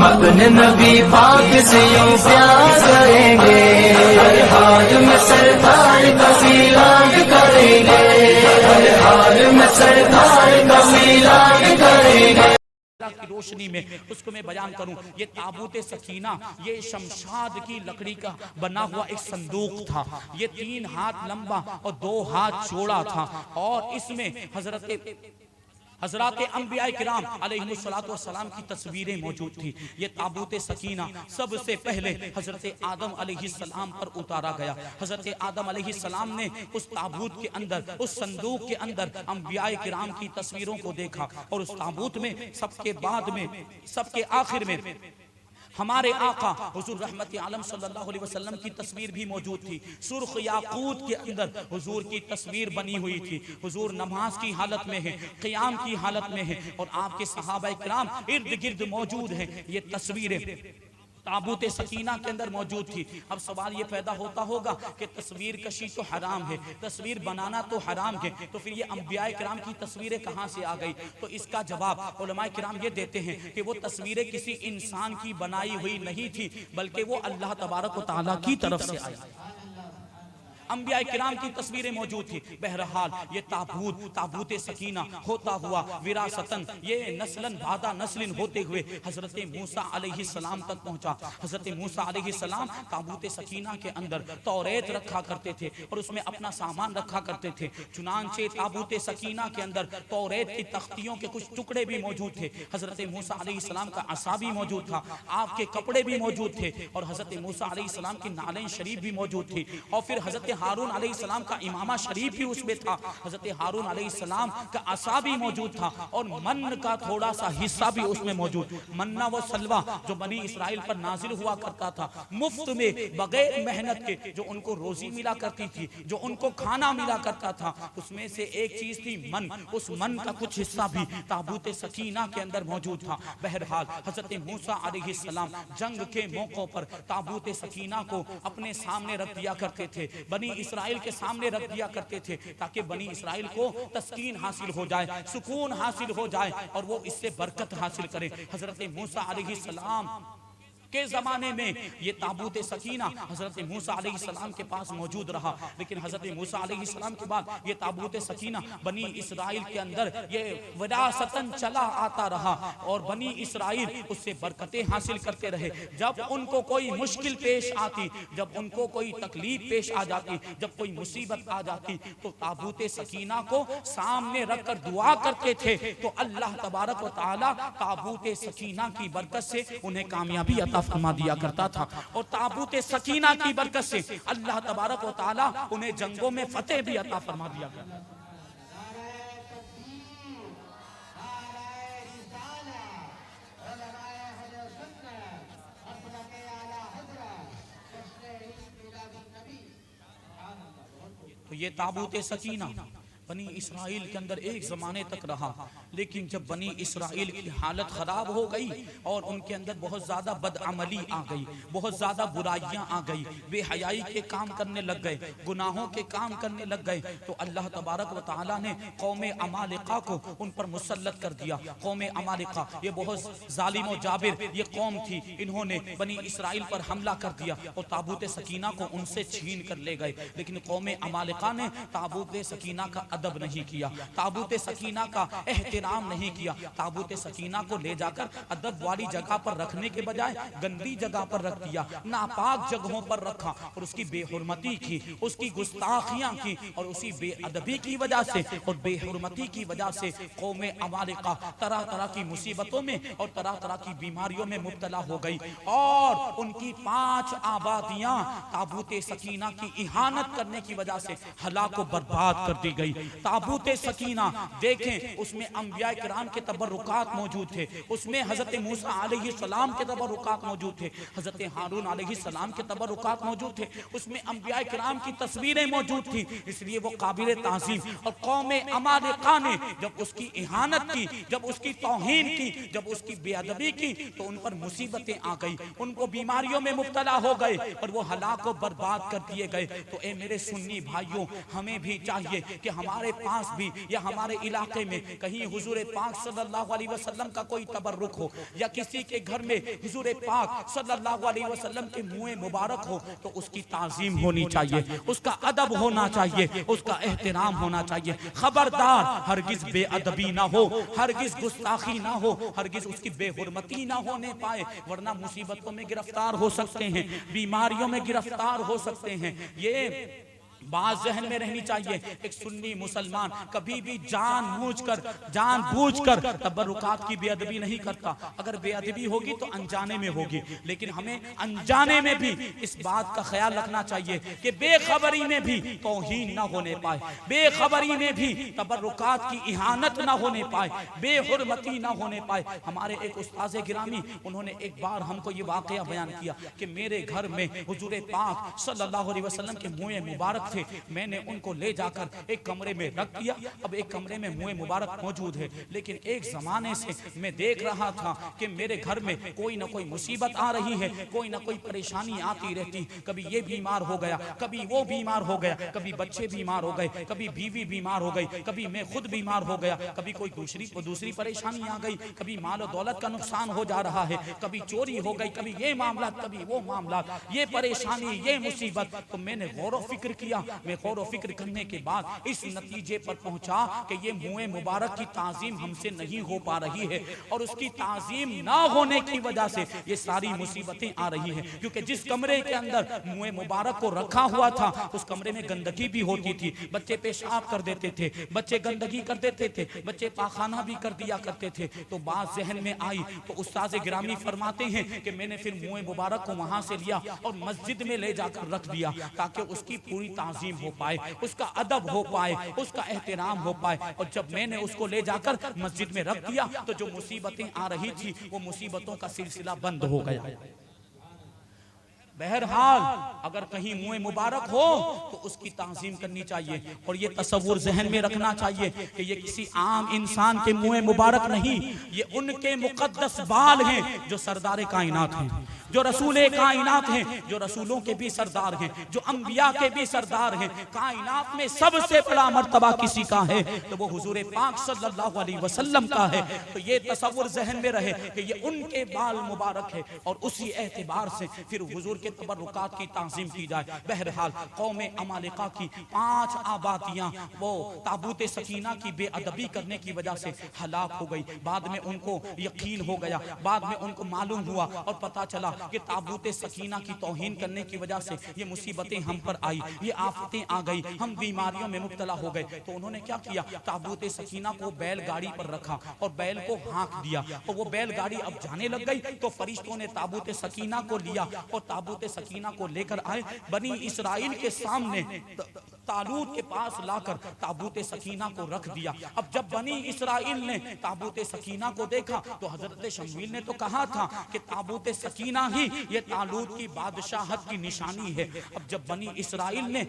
اپنے نبی پاک سے یوں پیار کریں گے، ہر حال میں سرکار کا میلاد کریں گے، ہر حال میں سرکار کا میلاد کریں گے۔ کی روشنی میں اس کو میں بیان کروں، یہ تابوت سکینہ یہ شمشاد کی لکڑی کا بنا ہوا ایک صندوق تھا، یہ 3 ہاتھ لمبا اور 2 ہاتھ چوڑا تھا، اور اس میں حضرات انبیاء کرام علیہ السلام کی تصویریں موجود تھی۔ یہ تابوت سکینہ سب سے پہلے حضرت آدم علیہ السلام پر اتارا گیا۔ حضرت آدم علیہ السلام نے اس تابوت کے اندر، اس صندوق کے اندر انبیاء کرام کی تصویروں کو دیکھا، اور اس تابوت میں سب کے بعد میں، سب کے آخر میں ہمارے آقا حضور رحمت عالم صلی اللہ علیہ وسلم کی تصویر بھی موجود تھی۔ سرخ یاقوت کے اندر حضور کی تصویر بنی ہوئی تھی۔ حضور نماز کی حالت میں ہے، قیام کی حالت میں ہے، اور آپ کے صحابہ کرام ارد گرد موجود ہیں۔ یہ تصویریں تابوت سکینہ کے اندر موجود تھی۔ اب سوال یہ پیدا ہوتا ہوگا کہ تصویر کشی تو حرام ہے، تصویر بنانا تو حرام ہے، تو پھر یہ انبیاء کرام کی تصویریں کہاں سے آ گئی؟ تو اس کا جواب علماء کرام یہ دیتے ہیں کہ وہ تصویریں کسی انسان کی بنائی ہوئی نہیں تھی، بلکہ وہ اللہ تبارک و تعالیٰ کی طرف سے آئی۔ انبیاء کرام کی تصویریں موجود تھی۔ بہرحال یہ تابوت سکینہ ہوتا ہوا وراثتاً، یہ نسلاً بعد نسل ہوتے ہوئے حضرت موسیٰ علیہ السلام تک پہنچا۔ حضرت موسیٰ علیہ السلام تابوت سکینہ کے اندر توریت رکھا کرتے تھے، اور اس میں اپنا سامان رکھا کرتے تھے۔ چنانچہ تابوت سکینہ کے اندر توریت کی تختیوں کے کچھ ٹکڑے بھی موجود تھے۔ حضرت موسیٰ علیہ السلام کا عصا بھی موجود تھا، آپ کے کپڑے بھی موجود تھے، اور حضرت موسیٰ علیہ السلام کی نالین شریف بھی موجود تھی، اور پھر حضرت ہارون علیہ السلام کا امامہ شریف بھی اس میں تھا۔ حضرت ہارون علیہ السلام کا عصا بھی موجود تھا، اور من کا تھوڑا سا حصہ بھی اس میں موجود۔ منہ و سلوہ جو بنی اسرائیل پر نازل ہوا کرتا تھا، مفت میں بغیر محنت کے جو ان کو روزی ملا کرتی تھی، جو ان کو کھانا ملا کرتا تھا، اس میں سے ایک چیز تھی من۔ اس من کا کچھ حصہ بھی تابوت سکینہ کے اندر موجود تھا۔ بہرحال حضرت موسیٰ علیہ السلام جنگ کے موقع پر تابوت سکینہ کو اپنے سامنے رکھ دیا کرتے تھے، بنی اسرائیل کے سامنے رکھ دیا کرتے تھے، تاکہ بنی اسرائیل کو تسکین حاصل ہو جائے، سکون حاصل ہو جائے، اور وہ اس سے برکت حاصل کریں۔ حضرت موسیٰ علیہ السلام کے زمانے میں یہ تابوت سکینہ حضرت موسیٰ علیہ السلام کے پاس موجود رہا، لیکن حضرت موسیٰ علیہ السلام کے بعد یہ تابوت سکینہ بنی اسرائیل کے اندر یہ وراثتاً چلا آتا رہا، اور بنی اسرائیل اس سے برکتیں حاصل کرتے رہے۔ جب ان کو کوئی مشکل پیش آتی، جب ان کو کوئی تکلیف پیش آ جاتی، جب کوئی مصیبت آ جاتی، تو تابوت سکینہ کو سامنے رکھ کر دعا کرتے تھے، تو اللہ تبارک و تعالیٰ تابوت سکینہ کی برکت سے انہیں کامیابی عطا فرما دیا کرتا تھا، اور تابوت سکینہ کی برکت سے اللہ تبارک و تعالیٰ انہیں جنگوں میں فتح بھی عطا فرما دیا کرتا تھا۔ تو یہ تابوت سکینہ بنی اسرائیل کے اندر ایک زمانے تک رہا، لیکن جب بنی اسرائیل کی حالت خراب ہو گئی اور ان کے اندر بہت زیادہ بدعملی آ گئی، بہت زیادہ برائیاں آ گئی، بے حیائی کے کام کرنے لگ گئے، گناہوں کے کام کرنے لگ گئے، تو اللہ تبارک و تعالیٰ نے قوم عمالقہ کو ان پر مسلط کر دیا۔ قوم عمالقہ یہ بہت ظالم و جابر یہ قوم تھی، انہوں نے بنی اسرائیل پر حملہ کر دیا اور تابوت سکینہ کو ان سے چھین کر لے گئے، لیکن قوم عمالقہ نے تابوت سکینہ کا ادب نہیں کیا، تابوت سکینہ کا احترام نہیں کیا، تابوت سکینہ کو لے جا کر ادب والی جگہ پر رکھنے کے بجائے گندی جگہ پر رکھ دیا، ناپاک جگہوں پر رکھا، اور اس کی بے حرمتی کی، اس کی گستاخیاں کی، اور اسی بے ادبی کی وجہ سے اور بے حرمتی کی وجہ سے قوم عمالقہ طرح طرح کی مصیبتوں میں اور طرح طرح کی بیماریوں میں مبتلا ہو گئی، اور ان کی 5 آبادیاں تابوت سکینہ کی اہانت کرنے کی وجہ سے ہلاک و برباد کر دی گئی۔ تابوت سکینہ دیکھیں، اس میں انبیاء کرام کے تبرکات موجود تھے، اس میں حضرت موسیٰ علیہ السلام کے تبرکات موجود تھے، حضرت ہارون علیہ السلام کے تبرکات موجود تھے، اس میں انبیاء کرام کی تصویریں موجود تھی، اس لیے وہ قابل تعظیم۔ اور قوم عمالقہ نے جب اس کی اہانت کی، جب اس کی توہین کی، جب اس کی بے ادبی کی، تو ان پر مصیبتیں آ گئی، ان کو بیماریوں میں مبتلا ہو گئے، اور وہ ہلاک و برباد کر دیے گئے۔ تو اے میرے سنی بھائیوں، ہمیں بھی چاہیے کہ ہمارے ہمارے پاس بھی یا ہمارے علاقے میں کہیں حضور پاک صلی اللہ علیہ وسلم کا کوئی تبرک ہو یا کسی کے گھر میں حضور پاک صلی اللہ علیہ وسلم کے منہ مبارک ہو تو اس کی تعظیم ہونی چاہیے، اس کا ادب ہونا چاہیے، اس کا احترام ہونا چاہیے۔ خبردار ہرگز بے ادبی نہ ہو، ہرگز گستاخی نہ ہو، ہرگز اس کی بے حرمتی نہ ہونے پائے، ورنہ مصیبتوں میں گرفتار ہو سکتے ہیں، بیماریوں میں گرفتار ہو سکتے ہیں۔ یہ بات ذہن میں رہنی چاہیے۔ ایک سنی مسلمان کبھی بھی جان بوجھ کر تبرکات کی بے ادبی نہیں کرتا۔ اگر بے ادبی ہوگی تو انجانے میں ہوگی، لیکن ہمیں انجانے میں بھی اس بات کا خیال رکھنا چاہیے کہ بے خبری میں بھی توہین نہ ہونے پائے، بے خبری میں بھی تبرکات کی اہانت نہ ہونے پائے، بے حرمتی نہ ہونے پائے۔ ہمارے ایک استاذ گرامی انہوں نے ایک بار ہم کو یہ واقعہ بیان کیا کہ میرے گھر میں حضور پاک صلی اللہ علیہ وسلم کے منہ مبارک تھے، میں نے ان کو لے جا کر ایک کمرے میں رکھ دیا۔ اب ایک کمرے میں منہ مبارک موجود ہے، لیکن ایک زمانے سے میں دیکھ رہا تھا کہ میرے گھر میں کوئی نہ کوئی مصیبت آ رہی ہے، کوئی نہ کوئی پریشانی آتی رہتی، کبھی یہ بیمار ہو گیا، کبھی وہ بیمار ہو گیا، کبھی بچے بیمار ہو گئے، کبھی بیوی بیمار ہو گئی، کبھی میں خود بیمار ہو گیا، کبھی کوئی دوسری پریشانی آ گئی، کبھی مال و دولت کا نقصان ہو جا رہا ہے، کبھی چوری ہو گئی، کبھی یہ معاملات، کبھی وہ معاملات، یہ پریشانی، یہ مصیبت۔ تو میں نے غور و فکر کیا، میں غور و فکر کرنے کے بعد اس نتیجے پر پہنچا کہ یہ منہ مبارک کی تعظیم ہم سے نہیں ہو پا رہی ہے، اور اس کی تعظیم نہ ہونے کی وجہ سے یہ ساری مصیبتیں آ رہی ہیں۔ کیونکہ جس کمرے کے اندر منہ مبارک کو رکھا ہوا تھا اس کمرے میں گندگی بھی ہوتی تھی، بچے پیشاب کر دیتے تھے، بچے گندگی کر دیتے تھے، بچے پاخانہ بھی کر دیا کرتے تھے۔ تو بات ذہن میں آئی تو استاذ گرامی فرماتے ہیں کہ میں نے پھر منہ مبارک کو وہاں سے لیا اور مسجد میں لے جا کر رکھ دیا تاکہ اس کی پوری تعظیم ہو پائے، اس کا ادب ہو پائے، اس کا احترام ہو پائے۔ اور جب میں نے اس کو لے جا کر مسجد میں رکھ دیا تو جو مصیبتیں آ رہی تھی وہ مصیبتوں کا سلسلہ بند ہو گیا۔ بہرحال اگر کہیں منہ مبارک ہو تو اس کی تعظیم کرنی چاہیے، اور یہ تصور ذہن میں رکھنا چاہیے کہ یہ کسی عام انسان کے منہ مبارک نہیں، یہ ان کے مقدس بال ہیں جو سردار کائنات ہیں، جو رسول کائنات ہیں، جو رسولوں کے بھی سردار ہیں، جو انبیاء کے بھی سردار ہیں۔ کائنات میں سب سے بڑا مرتبہ کسی کا ہے تو وہ حضور پاک صلی اللہ علیہ وسلم کا ہے۔ تو یہ تصور ذہن میں رہے کہ یہ ان کے بال مبارک ہے، اور اسی اعتبار سے پھر حضور کے تبرکات کی تعظیم کی جائے۔ بہرحال قوم عمالقہ کی 5 آبادیاں وہ تابوت سکینہ کی بے ادبی کرنے کی وجہ سے ہلاک ہو گئی۔ بعد میں ان کو یقین ہو گیا، بعد میں ان کو معلوم ہوا اور پتا چلا کہ تابوت سکینہ کی توہین کرنے کی وجہ سے یہ مصیبتیں ہم پر آئی، یہ آفتیں آ گئی، ہم بیماریوں میں مبتلا ہو گئے۔ تو انہوں نے کیا کیا؟ تابوت سکینہ کو بیل گاڑی پر رکھا اور بیل کو ہانک دیا، اور وہ بیل گاڑی اب جانے لگ گئی تو فرشتوں نے تابوت سکینہ کو لیا اور تابوت سکینہ کو لے کر آئے، بنی اسرائیل کے سامنے طالوت کے پاس لا کر تابوت سکینہ کو رکھ دیا۔ اب جب بنی اسرائیل نے تابوت سکینہ کو دیکھا تو حضرت شمویل نے تو کہا تھا کہ تابوت سکینہ ہی یہ طالوت کی بادشاہت کی نشانی ہے۔ اب جب بنی اسرائیل نے